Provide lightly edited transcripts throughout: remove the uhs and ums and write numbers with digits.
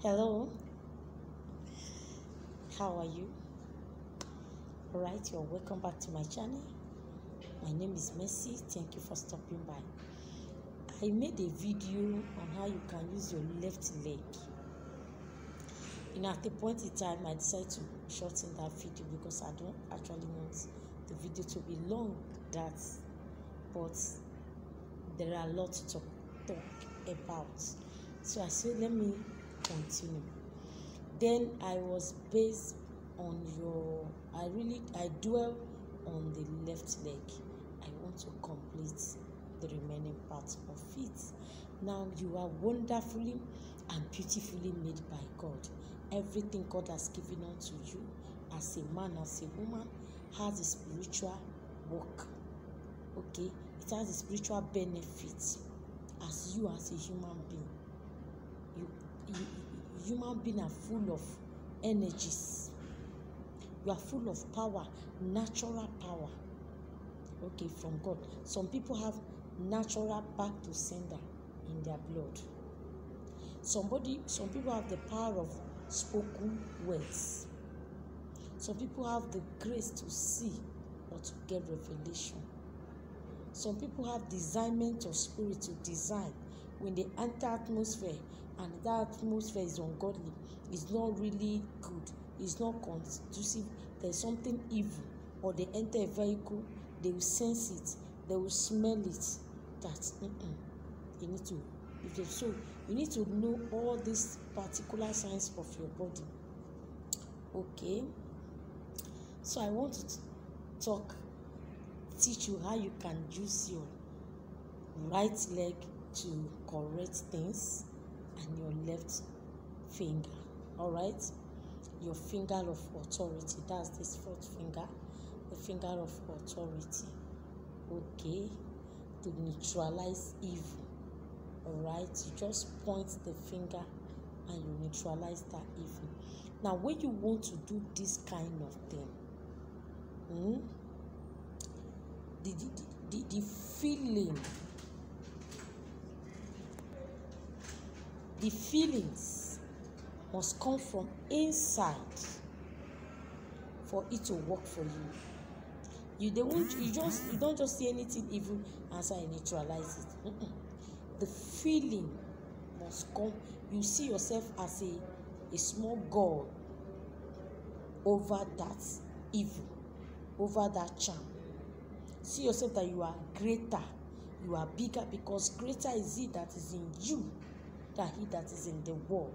Hello, how are you? Alright, you're welcome back to my channel. My name is Mercy. Thank you for stopping by. I made a video on how you can use your left leg. At the point in time, I decided to shorten that video because I don't actually want the video to be long. But there are a lot to talk about. So I said, let me continue. Then I was based on I dwell on the left leg. I want to complete the remaining parts of it. Now you are wonderfully and beautifully made by God. Everything God has given unto you as a man, as a woman, has a spiritual work. Okay, it has a spiritual benefit as you as a human being. Human beings are full of energies. You are full of power, natural power. Okay, from God. Some people have natural back to sender in their blood. Some people have the power of spoken words. Some people have the grace to see or to get revelation. Some people have discernment of spirit to design when they enter atmosphere and that atmosphere is ungodly, it's not really good, it's not conducive, there's something evil, or they enter a vehicle, they will sense it, they will smell it, that you need to, you need to know all these particular signs of your body. Okay, so I want to teach you how you can use your right leg to correct things and your left finger. All right, your finger of authority, that's this fourth finger, the finger of authority. Okay, to neutralize evil. All right, you just point the finger and you neutralize that evil. Now when you want to do this kind of thing, the feelings must come from inside for it to work for you. You don't just see anything evil and say neutralize it. The feeling must come. You see yourself as a small god over that evil, over that charm. See yourself that you are greater, you are bigger, because greater is he that is in you than he that is in the world,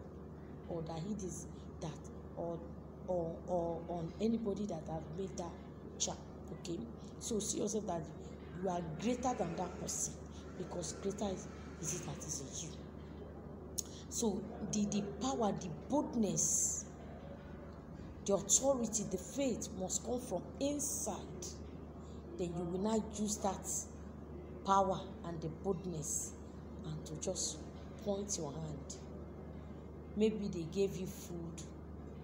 or that he is that, or on anybody that have made that charm. Okay, so see yourself that you are greater than that person, because greater is it that is in you. So the power, the boldness, the authority, the faith must come from inside. Then you will not use that power and the boldness and to just point your hand. Maybe they gave you food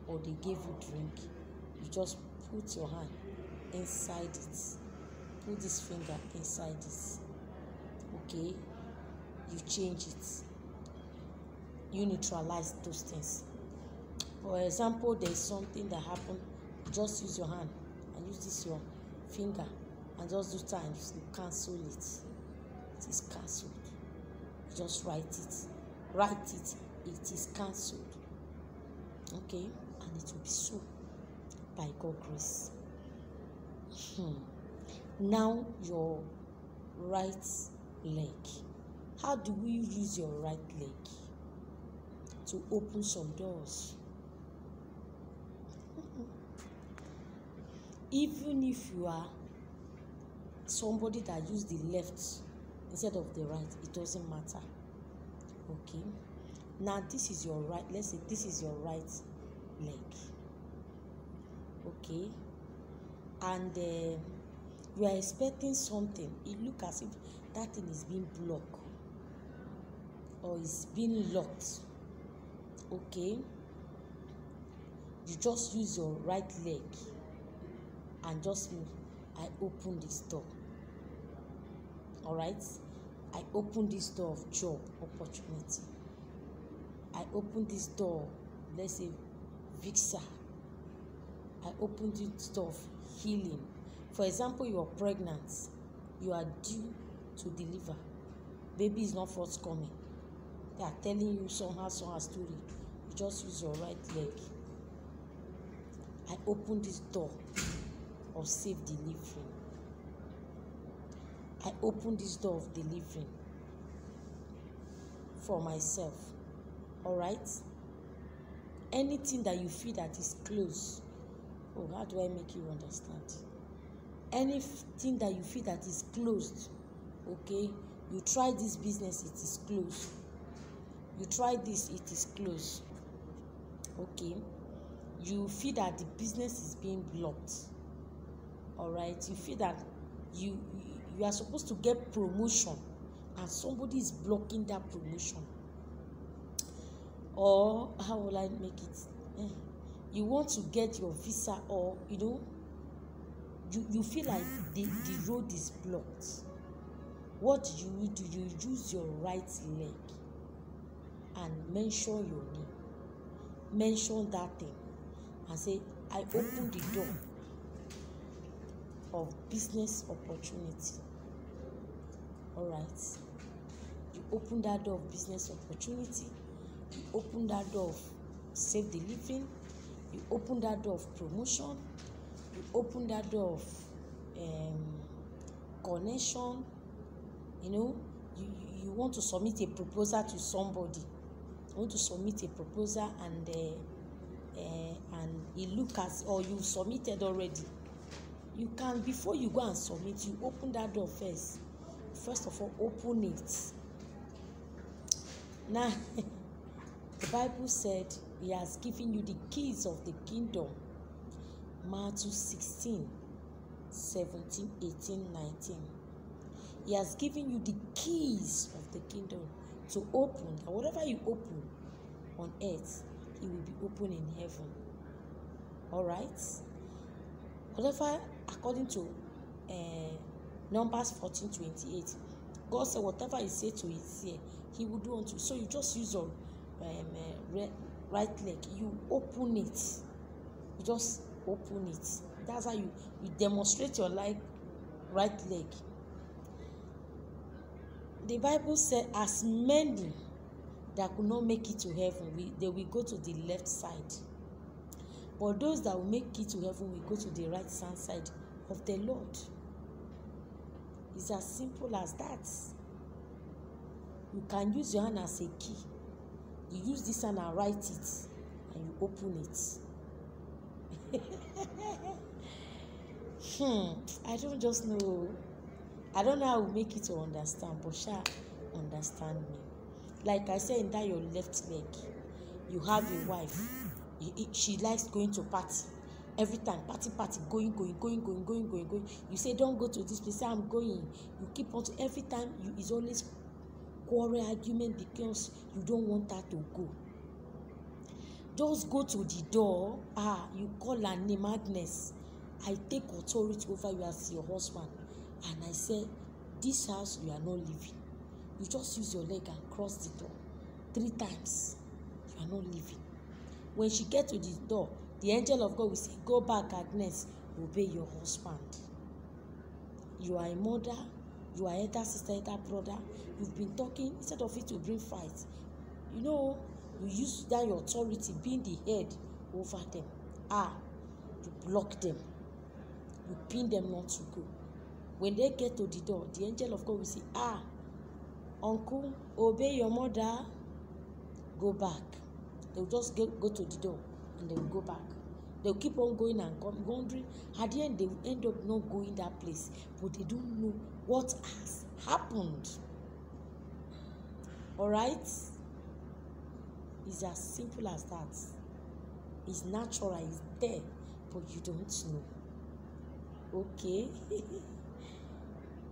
or they gave you drink. You just put your hand inside it. Put this finger inside it. Okay? You change it. You neutralize those things. For example, there is something that happened. Just use your hand and use this your finger and just do times. You cancel it. It is cancelled. You just write it. Write it. It is cancelled. Okay? And it will be so by God's grace. Now your right leg. How do we use your right leg to open some doors? Even if you are somebody that use the left instead of the right, it doesn't matter. Okay, now this is your right, let's say this is your right leg. Okay, and you are expecting something, it look as if that thing is being blocked or is being locked. Okay, you just use your right leg and just move. I open this door. All right, I open this door of job opportunity. I open this door, let's say visa. I open this door of healing. For example, you are pregnant, you are due to deliver, baby is not forthcoming, they are telling you somehow story, you just use your right leg. I open this door of safe delivery. I open this door of delivery for myself. All right? Anything that you feel that is closed. Oh, how do I make you understand? Anything that you feel that is closed, okay? You try this business, it is closed. You try this, it is closed. Okay? You feel that the business is being blocked. All right? You feel that you are supposed to get promotion and somebody is blocking that promotion. Or how will I make it? You want to get your visa, or you feel like the road is blocked. What do? You use your right leg and mention your name. Mention that thing and say, I open the door of business opportunity. All right? You open that door of business opportunity. You open that door of safe delivery. You open that door of promotion. You open that door of connection. You want to submit a proposal to somebody. You want to submit a proposal and it look as, or you submitted already. You can, before you go and submit, you open that door first. First of all, open it. Now, the Bible said he has given you the keys of the kingdom. Matthew 16, 17, 18, 19. He has given you the keys of the kingdom to open. And whatever you open on earth, it will be open in heaven. All right? Whatever, according to Numbers 14:28, God said, whatever he said to his ear, he will do unto you. So you just use your right leg. You open it. You just open it. That's how you demonstrate your right leg. The Bible said, as many that could not make it to heaven, they will go to the left side. But those that will make it to heaven will go to the right hand side of the Lord. It's as simple as that. You can use your hand as a key. You use this hand and write it, and you open it. I don't just know. I don't know how to make it to understand, but shall understand me. Like I said, in that your left leg, you have a wife. She likes going to party. Every time, party, going. You say, don't go to this place. Say, I'm going. You keep on to, every time, it's always quarrel, argument, because you don't want her to go. Just go to the door. You call her name, Agnes. I take authority over you as your husband. And I say, this house, you are not leaving. You just use your leg and cross the door 3 times. You are not leaving. When she gets to the door, the angel of God will say, go back, Agnes, obey your husband. You are a mother, you are elder sister, elder brother. You've been talking, instead of it to bring fight. You use that your authority, being the head over them. You block them. You pin them not to go. When they get to the door, the angel of God will say, uncle, obey your mother, go back. They'll just go to the door and they will go back. They'll keep on going and wondering. At the end, they will end up not going that place, but they don't know what has happened. All right? It's as simple as that. It's natural, it's there, but you don't know. Okay?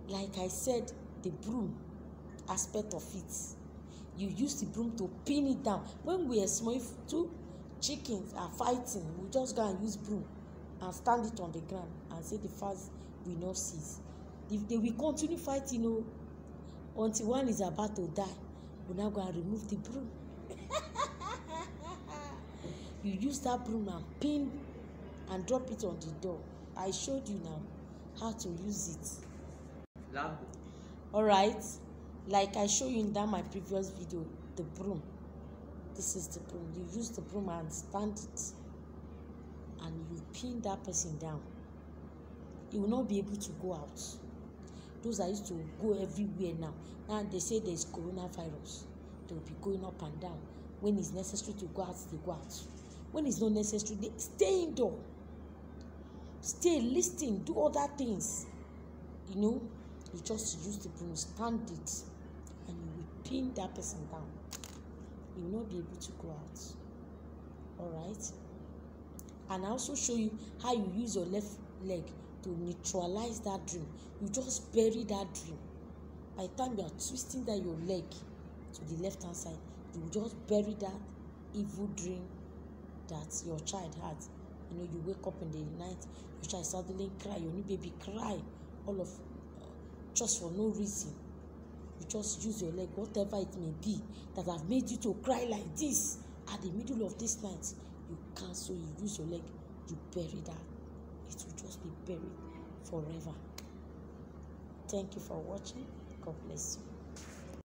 Like I said, the broom aspect of it. You use the broom to pin it down. When we are small, if 2 chickens are fighting, we just go and use broom and stand it on the ground and say the first will not cease. If they will continue fighting, until one is about to die, we now go and remove the broom. you use that broom and pin and drop it on the door. I showed you now how to use it. All right, like I showed you in that my previous video, the broom. This is the broom. You use the broom and stand it, and you pin that person down. He will not be able to go out. Those that used to go everywhere now they say there's coronavirus. They will be going up and down. When it's necessary to go out, they go out. When it's not necessary, they stay indoor. Stay, listen, do other things. You know, you just use the broom, stand it, and you will pin that person down. You will not be able to go out. All right. And I also show you how you use your left leg to neutralize that dream. You just bury that dream. By the time you are twisting that your leg to the left hand side, you will just bury that evil dream that your child had. You know, you wake up in the night, your child suddenly cry, your new baby cry, all of just for no reason. You just use your leg, whatever it may be, that have made you to cry like this at the middle of this night. You cancel, you use your leg, you bury that. It will just be buried forever. Thank you for watching. God bless you.